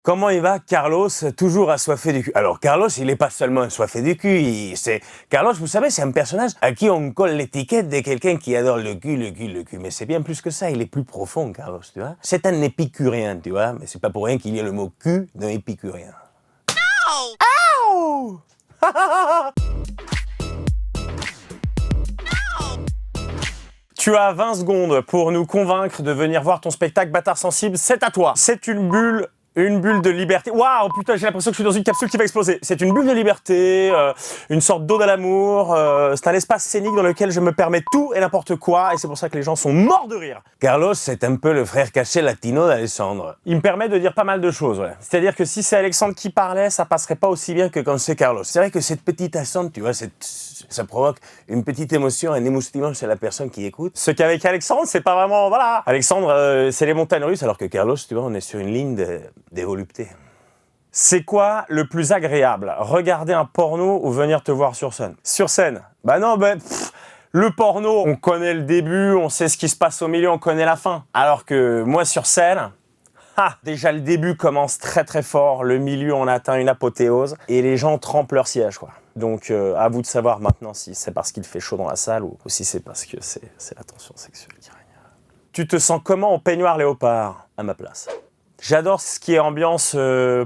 Comment il va, Carlos, toujours assoiffé du cul? Alors, Carlos, il n'est pas seulement assoiffé du cul, Carlos, vous savez, c'est un personnage à qui on colle l'étiquette de quelqu'un qui adore le cul. Mais c'est bien plus que ça, il est plus profond, Carlos, tu vois. C'est un épicurien, tu vois, mais c'est pas pour rien qu'il y a le mot cul d'un épicurien. No! Tu as 20 secondes pour nous convaincre de venir voir ton spectacle Bâtard Sensible, c'est à toi. C'est une bulle de liberté. Waouh, putain, j'ai l'impression que je suis dans une capsule qui va exploser. C'est une bulle de liberté, une sorte d'ode à l'amour. C'est un espace scénique dans lequel je me permets tout et n'importe quoi, et c'est pour ça que les gens sont morts de rire. Carlos, c'est un peu le frère caché latino d'Alexandre. Il me permet de dire pas mal de choses, ouais. C'est-à-dire que si c'est Alexandre qui parlait, ça passerait pas aussi bien que quand c'est Carlos. C'est vrai que cette petite accent, tu vois, ça provoque une petite émotion, un émoustillement chez la personne qui écoute. Ce qu'avec Alexandre, c'est pas vraiment, voilà. Alexandre, c'est les montagnes russes, alors que Carlos, tu vois, on est sur une ligne des voluptés. C'est quoi le plus agréable? Regarder un porno ou venir te voir sur scène? Sur scène? Bah non, le porno, on connaît le début, on sait ce qui se passe au milieu, on connaît la fin. Alors que moi, sur scène, déjà le début commence très très fort, le milieu on atteint une apothéose et les gens trempent leur siège, quoi. Donc à vous de savoir maintenant si c'est parce qu'il fait chaud dans la salle ou si c'est parce que c'est la tension sexuelle qui règne. Tu te sens comment en peignoir léopard à ma place? J'adore ce qui est ambiance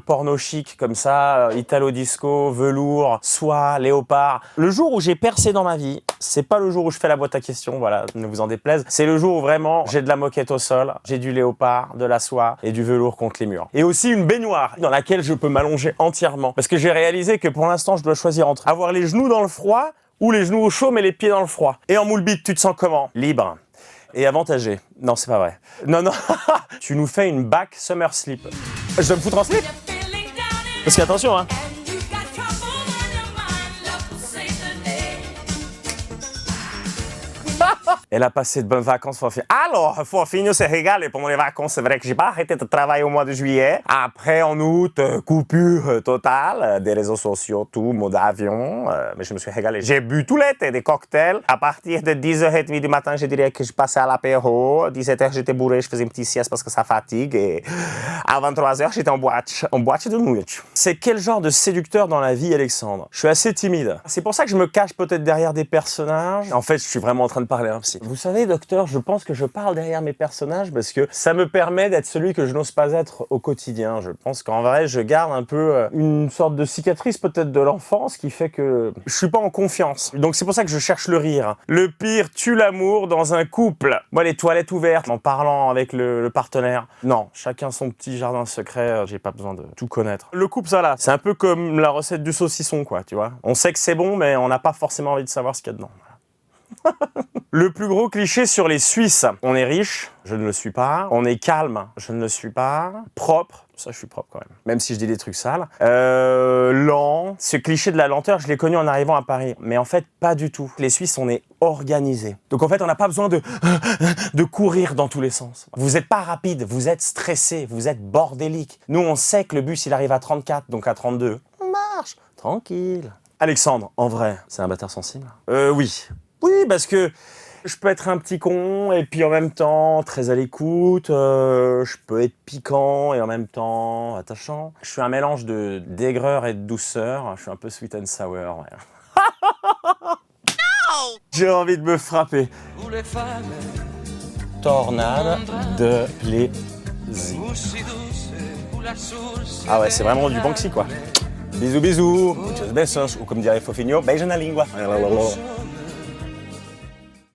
porno chic comme ça, italo-disco, velours, soie, léopard. Le jour où j'ai percé dans ma vie, c'est pas le jour où je fais la boîte à questions, voilà, ne vous en déplaise. C'est le jour où vraiment j'ai de la moquette au sol, j'ai du léopard, de la soie et du velours contre les murs. Et aussi une baignoire dans laquelle je peux m'allonger entièrement. Parce que j'ai réalisé que pour l'instant, je dois choisir entre avoir les genoux dans le froid ou les genoux au chaud mais les pieds dans le froid. Et en moule bite, tu te sens comment? Libre. Et avantagé. Non, c'est pas vrai. Non. Tu nous fais une back summer slip. Je dois me foutre en slip? Parce qu'attention, hein. Elle a passé de bonnes vacances, Forfino. Alors, Forfino s'est régalé pendant les vacances. C'est vrai que j'ai pas arrêté de travailler au mois de juillet. Après, en août, coupure totale des réseaux sociaux, tout, mode avion. Mais je me suis régalé. J'ai bu tout l'été des cocktails. À partir de 10h30 du matin, je dirais que je passais à l'apéro. 17h, j'étais bourré, je faisais une petite sieste parce que ça fatigue. Et à 23h, j'étais en boîte de nuit. C'est quel genre de séducteur dans la vie, Alexandre? Je suis assez timide. C'est pour ça que je me cache peut-être derrière des personnages. En fait, je suis vraiment en train de parler à un psy. Vous savez, docteur, je pense que je parle derrière mes personnages parce que ça me permet d'être celui que je n'ose pas être au quotidien. Je pense qu'en vrai, je garde un peu une sorte de cicatrice peut-être de l'enfance qui fait que je suis pas en confiance. Donc c'est pour ça que je cherche le rire. Le pire tue l'amour dans un couple. Moi, les toilettes ouvertes, en parlant avec le partenaire. Non, chacun son petit jardin secret, j'ai pas besoin de tout connaître. Le couple, ça là, c'est un peu comme la recette du saucisson, quoi, tu vois. On sait que c'est bon, mais on n'a pas forcément envie de savoir ce qu'il y a dedans. Le plus gros cliché sur les Suisses. On est riche, je ne le suis pas. On est calme, je ne le suis pas. Propre, ça je suis propre quand même. Même si je dis des trucs sales. Lent. Ce cliché de la lenteur, je l'ai connu en arrivant à Paris. Mais en fait, pas du tout. Les Suisses, on est organisés. Donc en fait, on n'a pas besoin de courir dans tous les sens. Vous n'êtes pas rapide, vous êtes stressé, vous êtes bordélique. Nous, on sait que le bus, il arrive à 34, donc à 32. On marche, tranquille. Alexandre, en vrai, c'est un bâtard sensible? Oui. Oui, parce que je peux être un petit con et puis en même temps très à l'écoute. Je peux être piquant et en même temps attachant. Je suis un mélange de d'aigreur et de douceur. Je suis un peu sweet and sour. Ouais. J'ai envie de me frapper. Tornade de plaisir. Ah ouais, c'est vraiment du Banksy, quoi. Bisous, bisous. Muchos besos. Ou comme dirait Fofinho, beijo na língua.